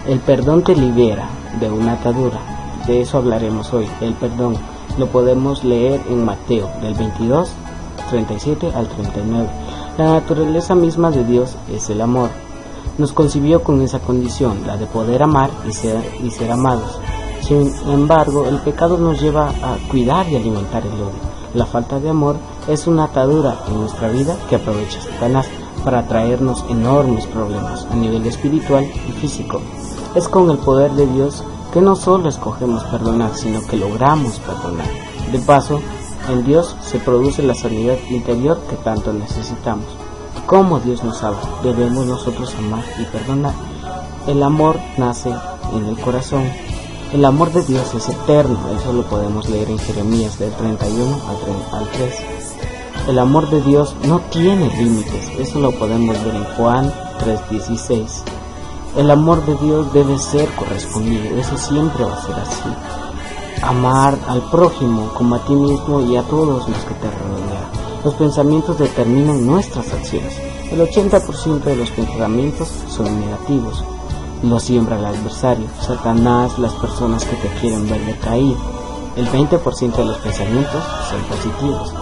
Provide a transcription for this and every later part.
El perdón te libera de una atadura. De eso hablaremos hoy. El perdón lo podemos leer en Mateo del 22, 37 al 39. La naturaleza misma de Dios es el amor. Nos concibió con esa condición, la de poder amar y ser amados. Sin embargo, el pecado nos lleva a cuidar y alimentar el odio. La falta de amor es una atadura en nuestra vida que aprovecha Satanás para traernos enormes problemas a nivel espiritual y físico. Es con el poder de Dios que no solo escogemos perdonar, sino que logramos perdonar. De paso, en Dios se produce la sanidad interior que tanto necesitamos. ¿Cómo Dios nos ama? Debemos nosotros amar y perdonar. El amor nace en el corazón. El amor de Dios es eterno, eso lo podemos leer en Jeremías del 31 al 3. El amor de Dios no tiene límites, eso lo podemos ver en Juan 3:16. El amor de Dios debe ser correspondido, eso siempre va a ser así. Amar al prójimo como a ti mismo y a todos los que te rodean. Los pensamientos determinan nuestras acciones. El 80% de los pensamientos son negativos. Lo siembra el adversario, Satanás, las personas que te quieren ver decaído. El 20% de los pensamientos son positivos.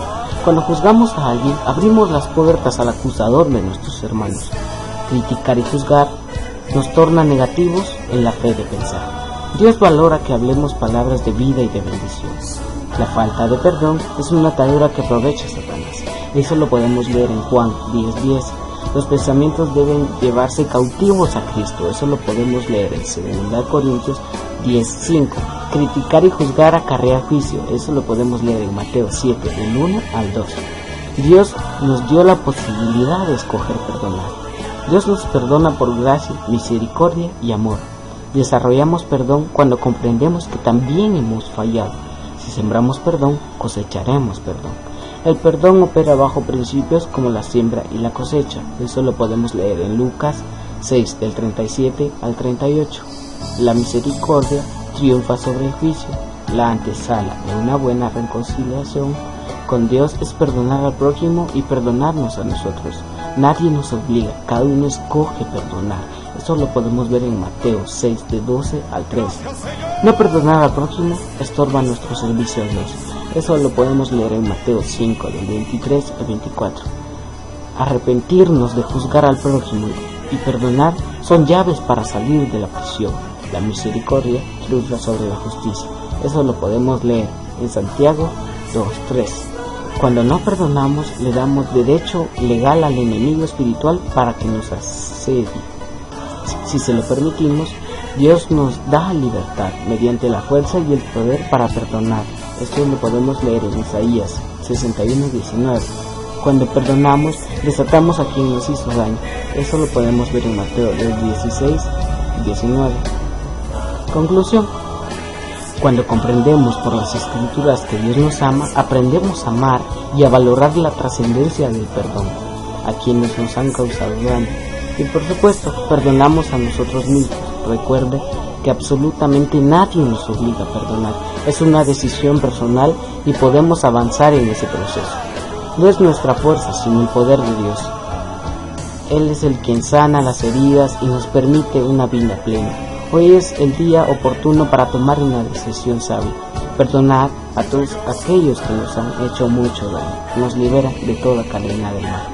Cuando juzgamos a alguien, abrimos las puertas al acusador de nuestros hermanos. Criticar y juzgar nos torna negativos en la fe de pensar. Dios valora que hablemos palabras de vida y de bendición. La falta de perdón es una atadura que aprovecha Satanás. Eso lo podemos leer en Juan 10:10. Los pensamientos deben llevarse cautivos a Cristo. Eso lo podemos leer en 2 Corintios 10:5. Criticar y juzgar acarrea juicio. Eso lo podemos leer en Mateo 7, del 1 al 2. Dios nos dio la posibilidad de escoger perdonar. Dios nos perdona por gracia, misericordia y amor. Desarrollamos perdón cuando comprendemos que también hemos fallado. Si sembramos perdón, cosecharemos perdón. El perdón opera bajo principios como la siembra y la cosecha. Eso lo podemos leer en Lucas 6, del 37 al 38. La misericordia triunfa sobre el juicio. La antesala de una buena reconciliación con Dios es perdonar al prójimo y perdonarnos a nosotros. Nadie nos obliga, cada uno escoge perdonar. Eso lo podemos ver en Mateo 6, de 12 al 13. No perdonar al prójimo estorba nuestro servicio a Dios. Eso lo podemos leer en Mateo 5, del 23 al 24. Arrepentirnos de juzgar al prójimo y perdonar son llaves para salir de la prisión. La misericordia triunfa sobre la justicia. Eso lo podemos leer en Santiago 2:3. Cuando no perdonamos, le damos derecho legal al enemigo espiritual para que nos asedie. Si se lo permitimos, Dios nos da libertad mediante la fuerza y el poder para perdonar. Esto lo podemos leer en Isaías 61:19. Cuando perdonamos, desatamos a quien nos hizo daño. Eso lo podemos ver en Mateo 16:19. Conclusión. Cuando comprendemos por las Escrituras que Dios nos ama, aprendemos a amar y a valorar la trascendencia del perdón a quienes nos han causado daño. Y por supuesto, perdonamos a nosotros mismos. Recuerde que absolutamente nadie nos obliga a perdonar. Es una decisión personal y podemos avanzar en ese proceso. No es nuestra fuerza, sino el poder de Dios. Él es el quien sana las heridas y nos permite una vida plena. Hoy es el día oportuno para tomar una decisión sabia. Perdonar a todos aquellos que nos han hecho mucho daño. Nos libera de toda cadena del mal.